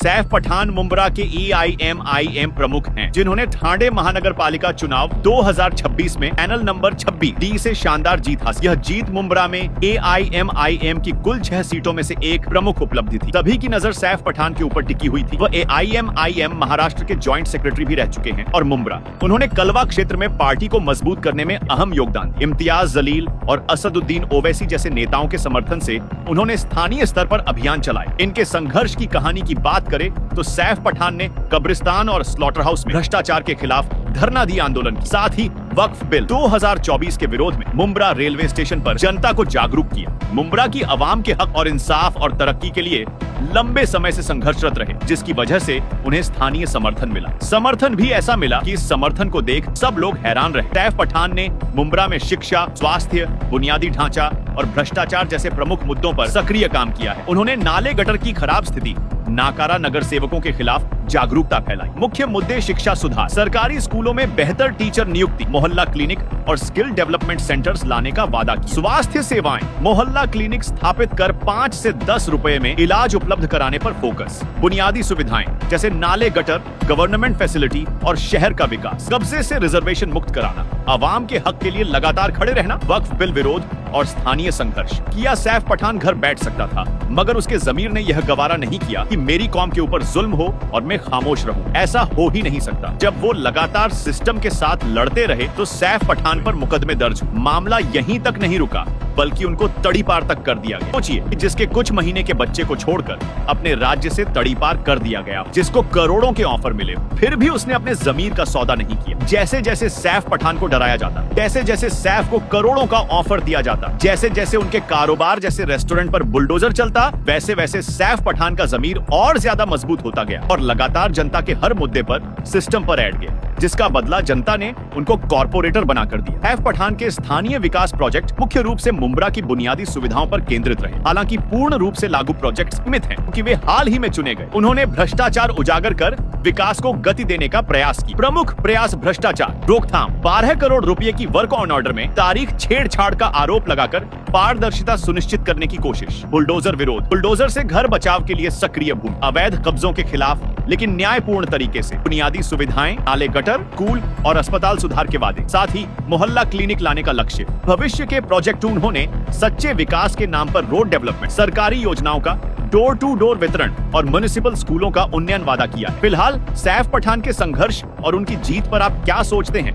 सैफ पठान मुंब्रा के EIMIM प्रमुख हैं, जिन्होंने ठाणे महानगर पालिका चुनाव 2026 में पैनल नंबर 26 डी से शानदार जीत हासिल। यह जीत मुंब्रा में AIMIM की कुल 6 सीटों में से एक प्रमुख उपलब्धि थी। सभी की नजर सैफ पठान के ऊपर टिकी हुई थी। वह AIMIM महाराष्ट्र के ज्वाइंट सेक्रेटरी भी रह चुके हैं और मुंब्रा उन्होंने कलवा क्षेत्र में पार्टी को मजबूत करने में अहम योगदान दिया। इम्तियाज जलील और असदुद्दीन ओवैसी जैसे नेताओं के समर्थन से उन्होंने स्थानीय स्तर पर अभियान चलाए। इनके संघर्ष की कहानी की बात करें तो सैफ पठान ने कब्रिस्तान और स्लॉटर हाउस में भ्रष्टाचार के खिलाफ धरना दी आंदोलन की, साथ ही वक्फ बिल 2024 के विरोध में मुंब्रा रेलवे स्टेशन पर जनता को जागरूक किया। मुंब्रा की आवाम के हक और इंसाफ और तरक्की के लिए लंबे समय से संघर्षरत रहे, जिसकी वजह से उन्हें स्थानीय समर्थन मिला। समर्थन भी ऐसा मिला कि इस समर्थन को देख सब लोग हैरान रहे। सैफ पठान ने मुंब्रा में शिक्षा, स्वास्थ्य, बुनियादी ढांचा और भ्रष्टाचार जैसे प्रमुख मुद्दों पर सक्रिय काम किया है। उन्होंने नाले गटर की खराब स्थिति, नाकारा नगर सेवकों के खिलाफ जागरूकता फैलाई। मुख्य मुद्दे शिक्षा सुधार, सरकारी स्कूलों में बेहतर टीचर नियुक्ति, मोहल्ला क्लिनिक और स्किल डेवलपमेंट सेंटर्स लाने का वादा किया। स्वास्थ्य सेवाएं, मोहल्ला क्लिनिक स्थापित कर 5 से 10 रुपए में इलाज उपलब्ध कराने पर फोकस। बुनियादी सुविधाएं जैसे नाले गटर, गवर्नमेंट फैसिलिटी और शहर का विकास। कब्जे से रिजर्वेशन मुक्त कराना, आवाम के हक के लिए लगातार खड़े रहना। वक्फ बिल विरोध और स्थानीय संघर्ष किया। सैफ पठान घर बैठ सकता था, मगर उसके जमीर ने यह गवारा नहीं किया कि मेरी कौम के ऊपर जुल्म हो और मैं खामोश रहूं। ऐसा हो ही नहीं सकता। जब वो लगातार सिस्टम के साथ लड़ते रहे तो सैफ पठान पर मुकदमे दर्ज। मामला यहीं तक नहीं रुका, बल्कि उनको तड़ीपार तक कर दिया गया। सोचिए, जिसके कुछ महीने के बच्चे को छोड़कर अपने राज्य से तड़ीपार कर दिया गया, जिसको करोड़ों के ऑफर मिले, फिर भी उसने अपने जमीर का सौदा नहीं किया। जैसे जैसे सैफ पठान को डराया जाता, जैसे जैसे सैफ को करोड़ों का ऑफर दिया जाता, जैसे जैसे उनके कारोबार जैसे रेस्टोरेंट पर बुलडोजर चलता, वैसे वैसे सैफ पठान का जमीर और ज्यादा मजबूत होता गया और लगातार जनता के हर मुद्दे पर सिस्टम पर ऐड गया, जिसका बदला जनता ने उनको कॉर्पोरेटर बनाकर दिया। सैफ पठान के स्थानीय विकास प्रोजेक्ट मुख्य रूप से मुंब्रा की बुनियादी सुविधाओं पर केंद्रित रहे। हालांकि पूर्ण रूप से लागू प्रोजेक्ट सीमित हैं, क्योंकि वे हाल ही में चुने गए। उन्होंने भ्रष्टाचार उजागर कर विकास को गति देने का प्रयास किया। प्रमुख प्रयास भ्रष्टाचार रोकथाम, 12 करोड़ रुपए की वर्क ऑन ऑर्डर में तारीख छेड़छाड़ का आरोप लगाकर पारदर्शिता सुनिश्चित करने की कोशिश। बुलडोजर विरोध, बुलडोजर से घर बचाव के लिए सक्रिय भूमि, अवैध कब्जों के खिलाफ लेकिन न्यायपूर्ण तरीके से। बुनियादी सुविधाएं, नाले गटर, स्कूल और अस्पताल सुधार के वादे, साथ ही मोहल्ला क्लिनिक लाने का लक्ष्य। भविष्य के प्रोजेक्ट उन्होंने सच्चे विकास के नाम पर रोड डेवलपमेंट, सरकारी योजनाओं का डोर टू डोर वितरण और म्युनिसिपल स्कूलों का उन्नयन वादा किया। फिलहाल सैफ पठान के संघर्ष और उनकी जीत पर आप क्या सोचते हैं?